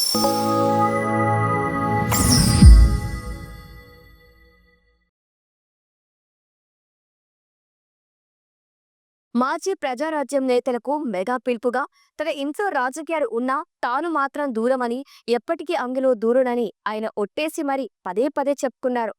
మాజీ ప్రజారాజ్యం నేతలకు మెగా పిలుపుగా తన ఇంట్లో రాజకీయాలు ఉన్నా తాను మాత్రం దూరమని, ఎప్పటికీ అందులో దూరనని ఆయన ఒట్టేసి మరి పదే పదే చెప్పుకున్నారు.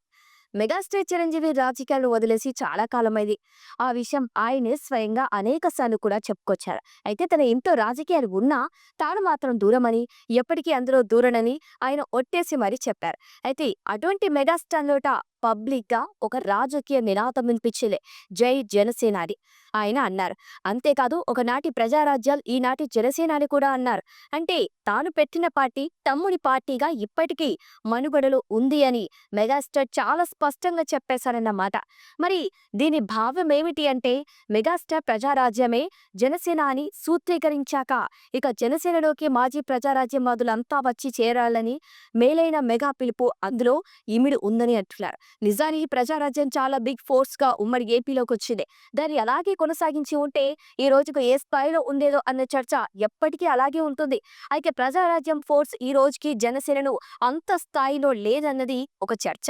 మెగాస్టార్ చిరంజీవి రాజకీయాలు వదిలేసి చాలా కాలమైంది. ఆ విషయం ఆయనే స్వయంగా అనేకసార్లు కూడా చెప్పుకొచ్చారు. అయితే తన ఇంట్లో రాజకీయాలు ఉన్నా తాను మాత్రం దూరమని, ఎప్పటికీ అందులో దూరనని ఆయన ఒట్టేసి మరీ చెప్పారు. అయితే అటువంటి మెగాస్టార్ నోట పబ్లిక్గా ఒక రాజకీయ నినాదం వినిపించలే, జై జనసేనాని ఆయన అన్నారు. అంతేకాదు ఒకనాటి ప్రజారాజ్యాలు ఈనాటి జనసేనాని కూడా అన్నారు. అంటే తాను పెట్టిన పార్టీ తమ్ముడి పార్టీగా ఇప్పటికీ మనుగడలో ఉంది అని మెగాస్టార్ చాలా స్పష్టంగా చెప్పేశారన్నమాట. మరి దీని భావం ఏమిటి అంటే, మెగాస్టార్ ప్రజారాజ్యమే జనసేన అని సూత్రీకరించాక ఇక జనసేనలోకి మాజీ ప్రజారాజ్యవాదులంతా వచ్చి చేరాలని మేలైన మెగా పిలుపు అందులో ఇమిడి ఉందని అంటున్నారు. నిజానికి ప్రజారాజ్యం చాలా బిగ్ ఫోర్స్ గా ఉమ్మడి ఏపీలోకి వచ్చింది. దాన్ని అలాగే కొనసాగించి ఉంటే ఈ రోజుకు ఏ స్థాయిలో ఉండేదో అన్న చర్చ ఎప్పటికీ అలాగే ఉంటుంది. అయితే ప్రజారాజ్యం ఫోర్స్ ఈ రోజుకి జనసేనను అంత స్థాయిలో లేదన్నది ఒక చర్చ.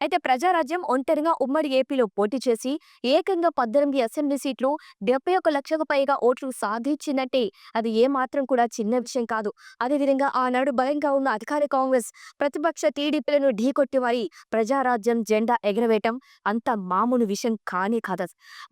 అయితే ప్రజారాజ్యం ఒంటరిగా ఉమ్మడి ఏపీలో పోటీ చేసి ఏకంగా 18 అసెంబ్లీ సీట్లు, 71 లక్షలకు పైగా ఓట్లు సాధించిందంటే అది ఏమాత్రం కూడా చిన్న విషయం కాదు. అదేవిధంగా ఆనాడు బలంగా ఉన్న అధికార కాంగ్రెస్, ప్రతిపక్ష టీడీపీలను ఢీకొట్టి మరీ ప్రజారాజ్యం జెండా ఎగరవేయటం అంత మామూలు విషయం కానే కాదు.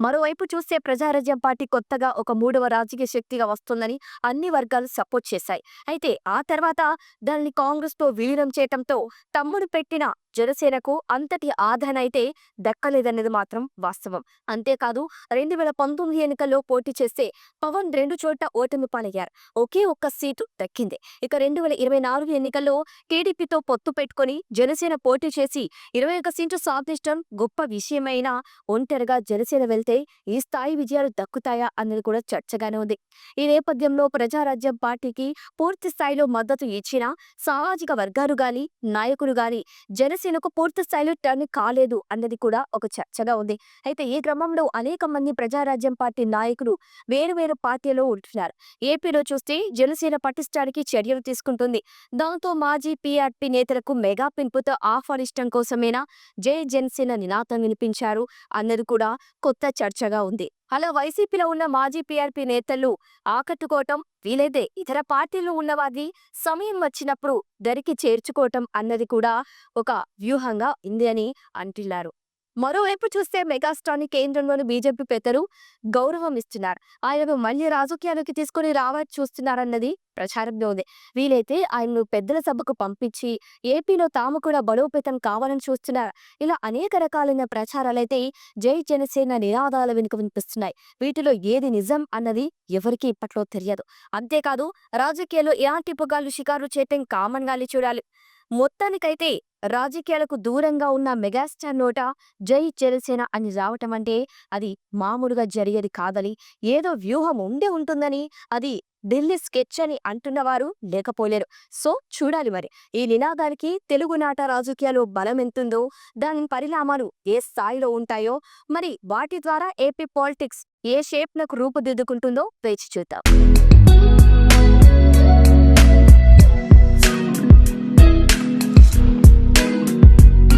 మరోవైపు చూస్తే ప్రజారాజ్యం పార్టీ కొత్తగా ఒక మూడవ రాజకీయ శక్తిగా వస్తుందని అన్ని వర్గాలు సపోర్ట్ చేశాయి. అయితే ఆ తర్వాత దానిని కాంగ్రెస్ తో విలీనం చేయటంతో తమ్ముడు పెట్టిన జనసేనకు అంతటి ఆదరణ అయితే దక్కలేదన్నది మాత్రం వాస్తవం. అంతేకాదు 2019 ఎన్నికల్లో పోటీ చేస్తే పవన్ 2 చోట్ల ఓటమి పాలయ్యారు. ఒకే ఒక్క సీటు దక్కింది. ఇక 2024 ఎన్నికల్లో టీడీపీతో పొత్తు పెట్టుకుని జనసేన పోటీ చేసి 21 సీట్లు సాధించడం గొప్ప విషయమైనా ఒంటరిగా జనసేన వెళ్తే ఈ స్థాయి విజయాలు దక్కుతాయా అన్నది కూడా చర్చగానే ఉంది. ఈ నేపథ్యంలో ప్రజారాజ్యం పార్టీకి పూర్తి స్థాయిలో మద్దతు ఇచ్చిన సామాజిక వర్గాలు గాని, నాయకులు గాని జనసేనకు పూర్తి స్థాయిలో టర్న్ కాలేదు అన్నది కూడా ఒక చర్చగా ఉంది. అయితే ఈ క్రమంలో అనేక మంది ప్రజారాజ్యం పార్టీ నాయకులు వేరు వేరు పార్టీలో ఉంటున్నారు. ఏపీలో చూస్తే జనసేన పటిష్టానికి చర్యలు తీసుకుంటుంది. దాంతో మాజీ పీఆర్పీ నేతలకు మెగా పిలుపుతో ఆహ్వానించడం కోసమేనా జై జనసేన నినాదం వినిపించారు అన్నది కూడా కొత్త చర్చగా ఉంది. అలా వైసీపీలో ఉన్న మాజీ పీఆర్పీ నేతలు ఆకట్టుకోవటం, వీలైతే ఇతర పార్టీలో ఉన్నవారిని సమయం వచ్చినప్పుడు దరికి చేర్చుకోవటం అన్నది కూడా ఒక వ్యూహంగా ఉంది అని అంటున్నారు. మరోవైపు చూస్తే మెగాస్టార్ ని కేంద్రంలోని బీజేపీ పెద్దలు గౌరవం ఇస్తున్నారు. ఆయనను మళ్లీ రాజకీయాల్లోకి తీసుకుని రావాలని చూస్తున్నారన్నది ప్రచారంలో ఉంది. వీలైతే ఆయనను పెద్దల సభకు పంపించి ఏపీలో తాము కూడా బలోపేతం కావాలని చూస్తున్నారు. ఇలా అనేక రకాలైన ప్రచారాలైతే జై జనసేన నినాదాల వెనుక వినిపిస్తున్నాయి. వీటిలో ఏది నిజం అన్నది ఎవరికీ ఇప్పట్లో తెలియదు. అంతేకాదు రాజకీయాల్లో ఎలాంటి పుగాలు షికారు చేయటం కామన్ గానే చూడాలి. మొత్తానికైతే రాజకీయాలకు దూరంగా ఉన్న మెగాస్టార్ నోట జై జనసేన అని రావటం అంటే అది మామూలుగా జరిగేది కాదని, ఏదో వ్యూహం ఉండే ఉంటుందని, అది ఢిల్లీ స్కెచ్ అని అంటున్నవారు లేకపోలేరు. సో చూడాలి మరి ఈ నినాదానికి తెలుగునాట రాజకీయాలు బలం ఎంతుందో, దాని పరిణామాలు ఏ స్థాయిలో ఉంటాయో, మరి వాటి ద్వారా ఏపీ పాలిటిక్స్ ఏ షేప్ నకు రూపుదిద్దుకుంటుందో వేచి చూద్దాం.